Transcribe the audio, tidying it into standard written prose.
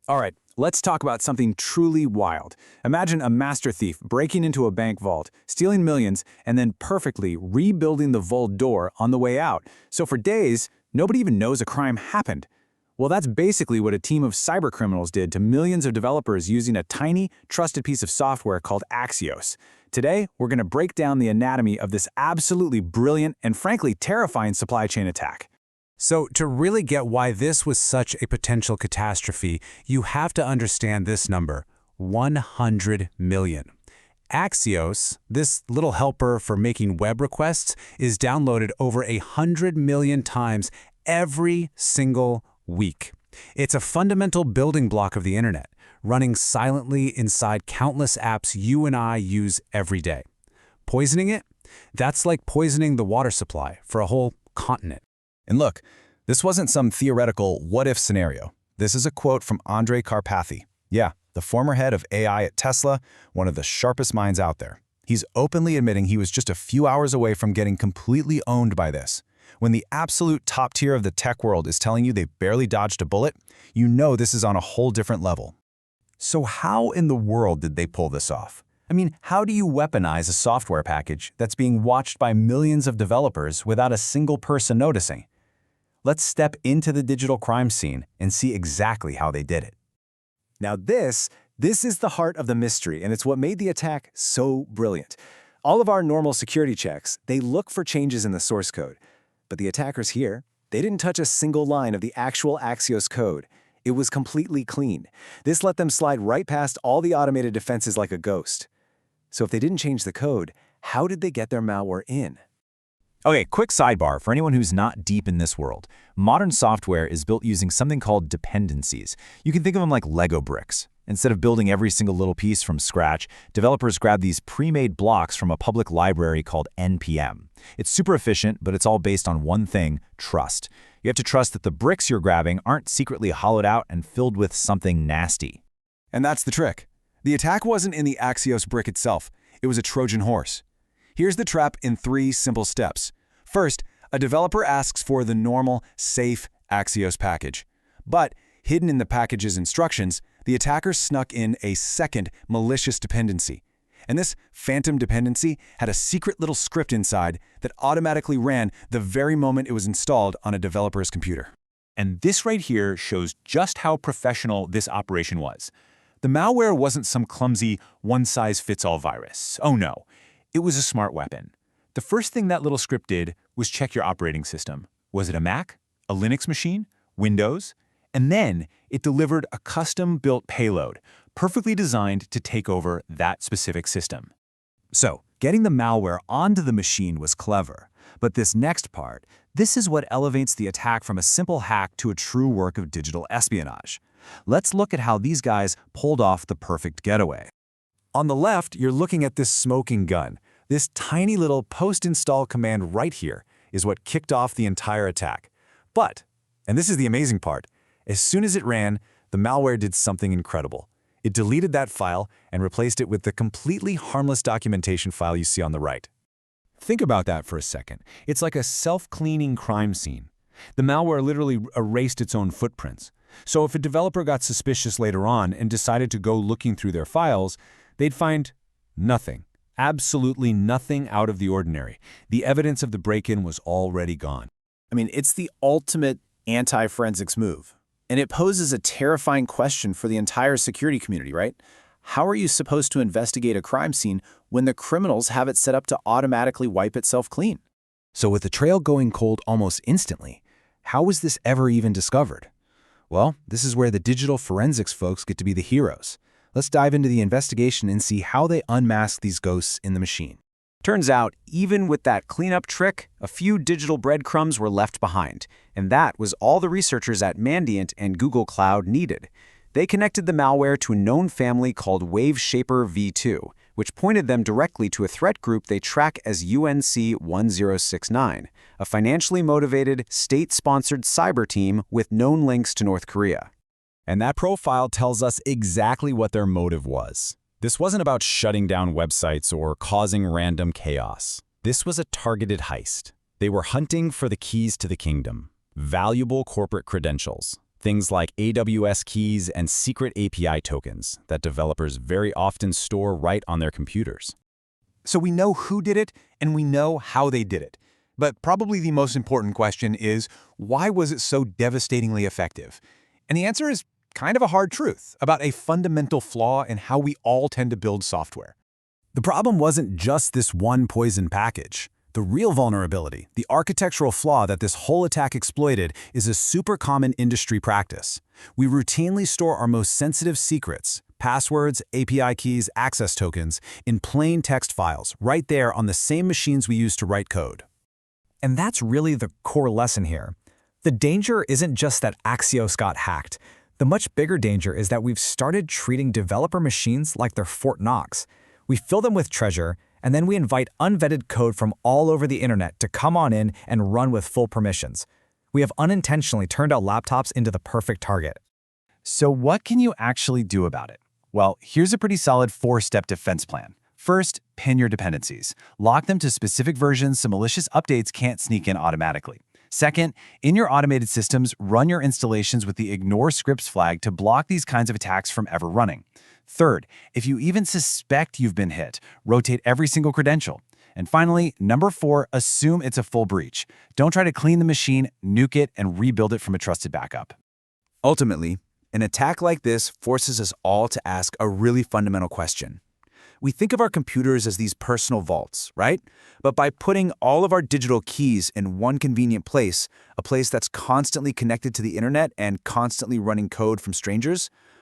All right, let's talk about something truly wild. Imagine a master thief breaking into a bank vault, stealing millions, and then perfectly rebuilding the vault door on the way out. So for days, nobody even knows a crime happened. Well, that's basically what a team of cybercriminals did to millions of developers using a tiny, trusted piece of software called Axios. Today, we're going to break down the anatomy of this absolutely brilliant and frankly terrifying supply chain attack. So to really get why this was such a potential catastrophe, you have to understand this number, 100 million. Axios, this little helper for making web requests, is downloaded over 100 million times every single week. It's a fundamental building block of the internet, running silently inside countless apps you and I use every day. Poisoning it? That's like poisoning the water supply for a whole continent. And look, this wasn't some theoretical what-if scenario. This is a quote from Andrej Karpathy. Yeah, the former head of AI at Tesla, one of the sharpest minds out there. He's openly admitting he was just a few hours away from getting completely owned by this. When the absolute top tier of the tech world is telling you they barely dodged a bullet, you know this is on a whole different level. So how in the world did they pull this off? I mean, how do you weaponize a software package that's being watched by millions of developers without a single person noticing? Let's step into the digital crime scene and see exactly how they did it. Now this is the heart of the mystery, and it's what made the attack so brilliant. All of our normal security checks, they look for changes in the source code. But the attackers here, they didn't touch a single line of the actual Axios code. It was completely clean. This let them slide right past all the automated defenses like a ghost. So if they didn't change the code, how did they get their malware in? Okay, quick sidebar for anyone who's not deep in this world. Modern software is built using something called dependencies. You can think of them like Lego bricks. Instead of building every single little piece from scratch, developers grab these pre-made blocks from a public library called NPM. It's super efficient, but it's all based on one thing, trust. You have to trust that the bricks you're grabbing aren't secretly hollowed out and filled with something nasty. And that's the trick. The attack wasn't in the Axios brick itself. It was a Trojan horse. Here's the trap in 3 simple steps. First, a developer asks for the normal, safe Axios package. But hidden in the package's instructions, the attacker snuck in a second malicious dependency. And this phantom dependency had a secret little script inside that automatically ran the very moment it was installed on a developer's computer. And this right here shows just how professional this operation was. The malware wasn't some clumsy one-size-fits-all virus. Oh no, it was a smart weapon. The first thing that little script did was check your operating system. Was it a Mac, a Linux machine, Windows? And then it delivered a custom-built payload, perfectly designed to take over that specific system. So, getting the malware onto the machine was clever. But this next part, this is what elevates the attack from a simple hack to a true work of digital espionage. Let's look at how these guys pulled off the perfect getaway. On the left, you're looking at this smoking gun. This tiny little post-install command right here is what kicked off the entire attack. But, and this is the amazing part, as soon as it ran, the malware did something incredible. It deleted that file and replaced it with the completely harmless documentation file you see on the right. Think about that for a second. It's like a self-cleaning crime scene. The malware literally erased its own footprints. So if a developer got suspicious later on and decided to go looking through their files, they'd find nothing. Absolutely nothing out of the ordinary. The evidence of the break-in was already gone. I mean, it's the ultimate anti-forensics move. And it poses a terrifying question for the entire security community, right? How are you supposed to investigate a crime scene when the criminals have it set up to automatically wipe itself clean? So with the trail going cold almost instantly, how was this ever even discovered? Well, this is where the digital forensics folks get to be the heroes. Let's dive into the investigation and see how they unmask these ghosts in the machine. Turns out, even with that cleanup trick, a few digital breadcrumbs were left behind, and that was all the researchers at Mandiant and Google Cloud needed. They connected the malware to a known family called WaveShaper v2, which pointed them directly to a threat group they track as UNC1069, a financially motivated, state-sponsored cyber team with known links to North Korea. And that profile tells us exactly what their motive was. This wasn't about shutting down websites or causing random chaos. This was a targeted heist. They were hunting for the keys to the kingdom, valuable corporate credentials, Things like AWS keys and secret API tokens that developers very often store right on their computers. So we know who did it, and we know how they did it. But probably the most important question is, why was it so devastatingly effective? And the answer is kind of a hard truth about a fundamental flaw in how we all tend to build software. The problem wasn't just this one poison package. The real vulnerability, the architectural flaw that this whole attack exploited, is a super common industry practice. We routinely store our most sensitive secrets, passwords, API keys, access tokens, in plain text files, right there on the same machines we use to write code. And that's really the core lesson here. The danger isn't just that Axios got hacked. The much bigger danger is that we've started treating developer machines like they're Fort Knox. We fill them with treasure, and then we invite unvetted code from all over the internet to come on in and run with full permissions. We have unintentionally turned our laptops into the perfect target. So what can you actually do about it? Well, here's a pretty solid 4-step defense plan. First, pin your dependencies. Lock them to specific versions so malicious updates can't sneak in automatically. Second, in your automated systems, run your installations with the ignore scripts flag to block these kinds of attacks from ever running. Third, if you even suspect you've been hit, rotate every single credential. And finally, number 4, assume it's a full breach. Don't try to clean the machine, nuke it, and rebuild it from a trusted backup. Ultimately, an attack like this forces us all to ask a really fundamental question. We think of our computers as these personal vaults, right? But by putting all of our digital keys in one convenient place, a place that's constantly connected to the internet and constantly running code from strangers,